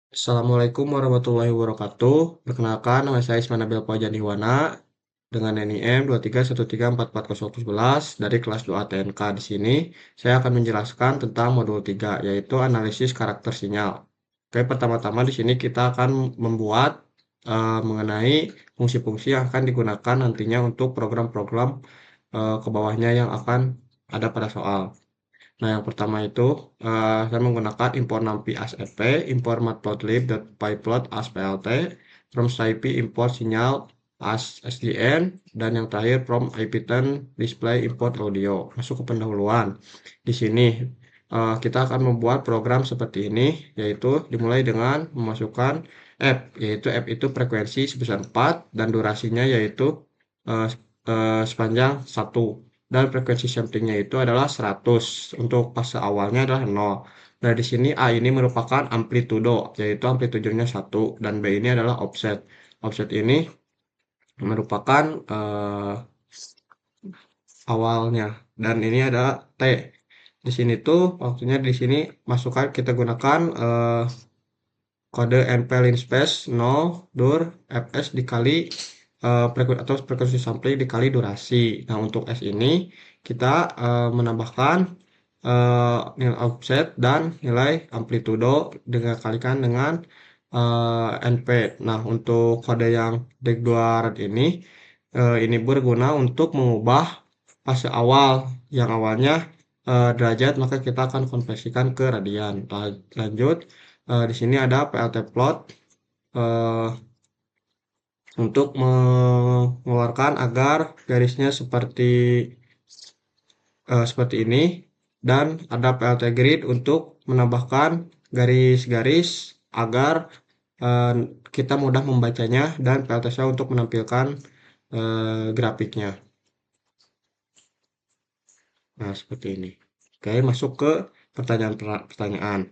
Assalamualaikum warahmatullahi wabarakatuh. Perkenalkan, nama saya Isman Nabil Pajaniwana dengan NIM 231344011 dari kelas 2 TNK. Di sini saya akan menjelaskan tentang modul 3, yaitu analisis karakter sinyal. Oke, pertama-tama di sini kita akan membuat mengenai fungsi-fungsi yang akan digunakan nantinya untuk program-program ke bawahnya yang akan ada pada soal. Nah, yang pertama itu saya menggunakan import numpy as fp, import matplotlib.pyplot as plt, from scipy import sinyal as sdn, dan yang terakhir from ipython display import audio. Masuk ke pendahuluan. Di sini kita akan membuat program seperti ini, yaitu dimulai dengan memasukkan f, yaitu f itu frekuensi sebesar 4 dan durasinya yaitu eh, sepanjang 1 dan frekuensi samplingnya itu adalah 100. Untuk fase awalnya adalah 0. Nah, di sini A ini merupakan amplitudo, yaitu amplitudenya 1, dan B ini adalah offset. Offset ini merupakan awalnya, dan ini adalah T. Di sini tuh waktunya di sini masukkan kita gunakan kode NP linspace 0 dur fs dikali atau frekuensi sampling dikali durasi. Nah, untuk S ini kita menambahkan nilai offset dan nilai amplitudo dengan kalikan dengan NP. Nah, untuk kode yang DEC200 ini berguna untuk mengubah fase awal yang awalnya derajat, maka kita akan konversikan ke radian. Lanjut, di sini ada PLT plot untuk mengeluarkan agar garisnya seperti ini, dan ada PLT grid untuk menambahkan garis-garis agar kita mudah membacanya, dan PLT cell untuk menampilkan grafiknya. Nah, seperti ini. Oke, masuk ke pertanyaan-pertanyaan.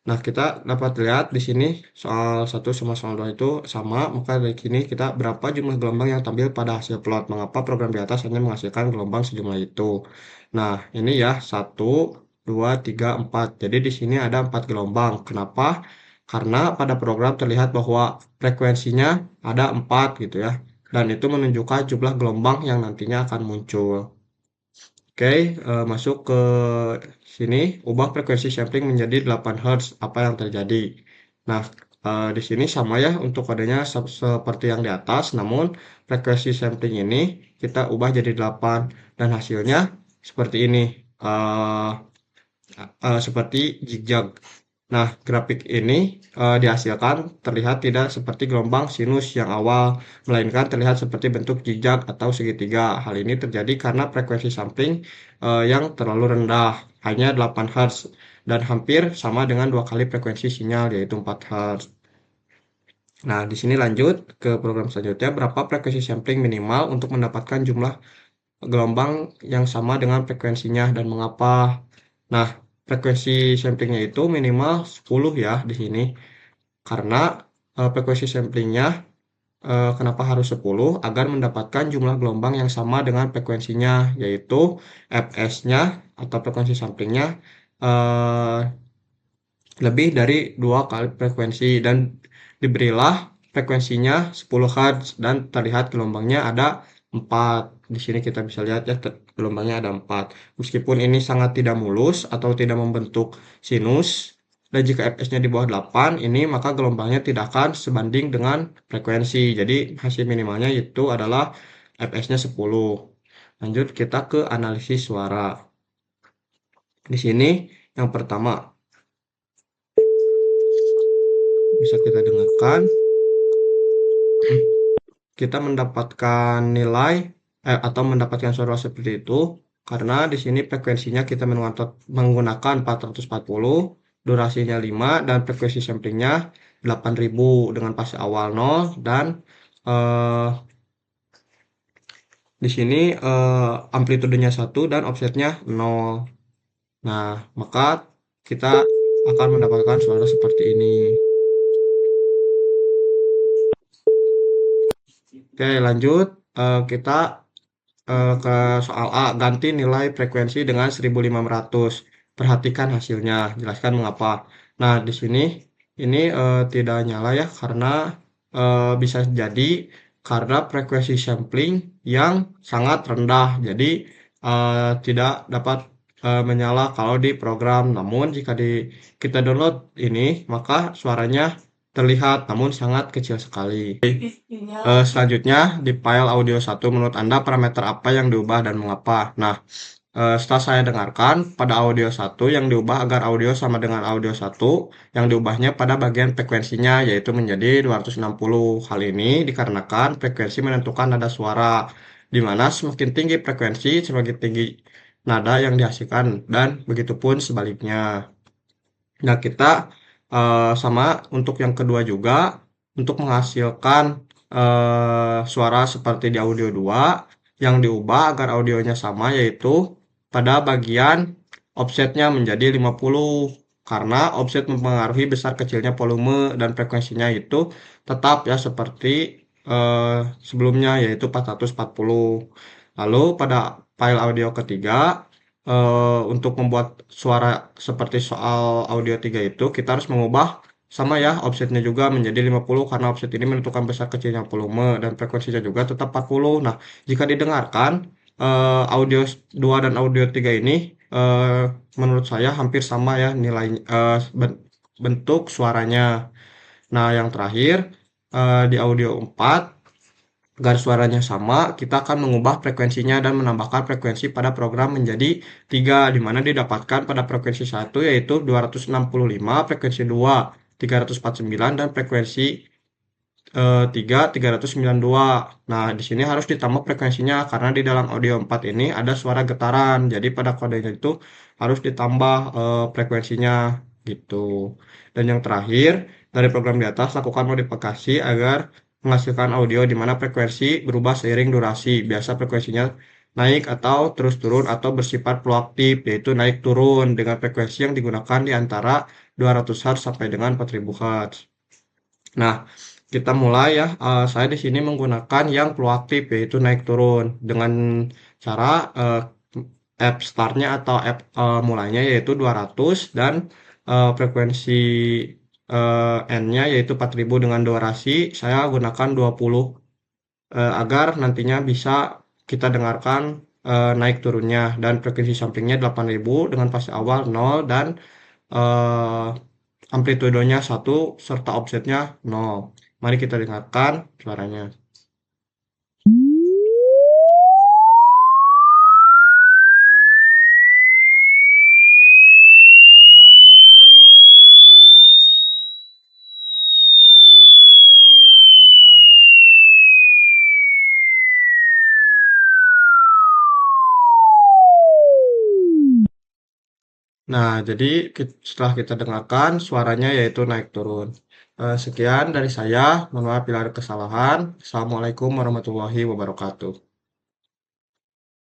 Nah, kita dapat lihat di sini soal 1 sama soal 2 itu sama, maka dari sini kita berapa jumlah gelombang yang tampil pada hasil plot. Mengapa program di atas hanya menghasilkan gelombang sejumlah itu? Nah, ini ya 1, 2, 3, 4. Jadi di sini ada 4 gelombang. Kenapa? Karena pada program terlihat bahwa frekuensinya ada 4 gitu ya. Dan itu menunjukkan jumlah gelombang yang nantinya akan muncul. Oke, masuk ke sini, ubah frekuensi sampling menjadi 8 Hz. Apa yang terjadi? Nah, di sini sama ya untuk kodenya seperti yang di atas, namun frekuensi sampling ini kita ubah jadi 8 dan hasilnya seperti ini. eh, Seperti zigzag. Nah, grafik ini dihasilkan terlihat tidak seperti gelombang sinus yang awal, melainkan terlihat seperti bentuk zigzag atau segitiga. Hal ini terjadi karena frekuensi sampling yang terlalu rendah, hanya 8 Hz, dan hampir sama dengan 2 kali frekuensi sinyal, yaitu 4 Hz. Nah, di sini lanjut ke program selanjutnya, berapa frekuensi sampling minimal untuk mendapatkan jumlah gelombang yang sama dengan frekuensinya dan mengapa? Nah, frekuensi samplingnya itu minimal 10 ya di sini. Karena frekuensi samplingnya kenapa harus 10? Agar mendapatkan jumlah gelombang yang sama dengan frekuensinya, yaitu fs-nya atau frekuensi samplingnya eh, lebih dari 2 kali frekuensi, dan diberilah frekuensinya 10 Hz dan terlihat gelombangnya ada 4. Di sini kita bisa lihat ya gelombangnya ada 4. Meskipun ini sangat tidak mulus atau tidak membentuk sinus, dan jika fs-nya di bawah 8 ini, maka gelombangnya tidak akan sebanding dengan frekuensi. Jadi hasil minimalnya itu adalah fs-nya 10. Lanjut kita ke analisis suara. Di sini yang pertama bisa kita dengarkan, kita mendapatkan nilai atau mendapatkan suara seperti itu karena di sini frekuensinya kita menggunakan 440, durasinya 5, dan frekuensi samplingnya 8000 dengan fase awal 0, dan eh, di sini amplitudenya 1 dan offsetnya 0. Nah, maka kita akan mendapatkan suara seperti ini. Oke, lanjut. Kita ke soal A, ganti nilai frekuensi dengan 1500. Perhatikan hasilnya, jelaskan mengapa. Nah, di sini ini tidak nyala ya karena bisa jadi karena frekuensi sampling yang sangat rendah. Jadi tidak dapat menyala kalau di program. Namun jika kita download ini, maka suaranya terlihat namun sangat kecil sekali. Selanjutnya di file audio satu, menurut Anda parameter apa yang diubah dan mengapa? Nah, setelah saya dengarkan, pada audio satu yang diubah agar audio sama dengan audio satu, yang diubahnya pada bagian frekuensinya, yaitu menjadi 260. Hal ini dikarenakan frekuensi menentukan nada suara, di mana semakin tinggi frekuensi, semakin tinggi nada yang dihasilkan, dan begitupun sebaliknya. Nah, kita sama untuk yang kedua juga, untuk menghasilkan suara seperti di audio 2 yang diubah agar audionya sama, yaitu pada bagian offsetnya menjadi 50, karena offset mempengaruhi besar kecilnya volume dan frekuensinya itu tetap ya seperti sebelumnya, yaitu 440. Lalu pada file audio ketiga, untuk membuat suara seperti soal audio 3 itu, kita harus mengubah sama ya offsetnya juga menjadi 50, karena offset ini menentukan besar kecilnya volume dan frekuensinya juga tetap 40. Nah, jika didengarkan audio 2 dan audio 3 ini eh, menurut saya hampir sama ya nilai bentuk suaranya. Nah, yang terakhir di audio 4, agar suaranya sama, kita akan mengubah frekuensinya dan menambahkan frekuensi pada program menjadi 3, di mana didapatkan pada frekuensi satu yaitu 265, frekuensi 2 349, dan frekuensi 3 392. Nah, di sini harus ditambah frekuensinya karena di dalam audio 4 ini ada suara getaran. Jadi pada kodenya itu harus ditambah frekuensinya gitu. Dan yang terakhir, dari program di atas lakukan modifikasi agar menghasilkan audio di mana frekuensi berubah seiring durasi. Biasa frekuensinya naik atau terus turun atau bersifat fluktuatif, yaitu naik turun dengan frekuensi yang digunakan di antara 200 Hz sampai dengan 4000 Hz. Nah, kita mulai ya. Saya di sini menggunakan yang fluktuatif, yaitu naik turun dengan cara app startnya atau app mulainya yaitu 200, dan frekuensi N-nya yaitu 4000 dengan durasi saya gunakan 20, agar nantinya bisa kita dengarkan naik turunnya, dan frekuensi samplingnya 8000 dengan fase awal 0 dan eh, amplitudenya 1 serta offsetnya 0. Mari kita dengarkan suaranya. Nah, jadi setelah kita dengarkan suaranya yaitu naik turun. Sekian dari saya. Mohon maaf bila ada kesalahan. Assalamualaikum warahmatullahi wabarakatuh.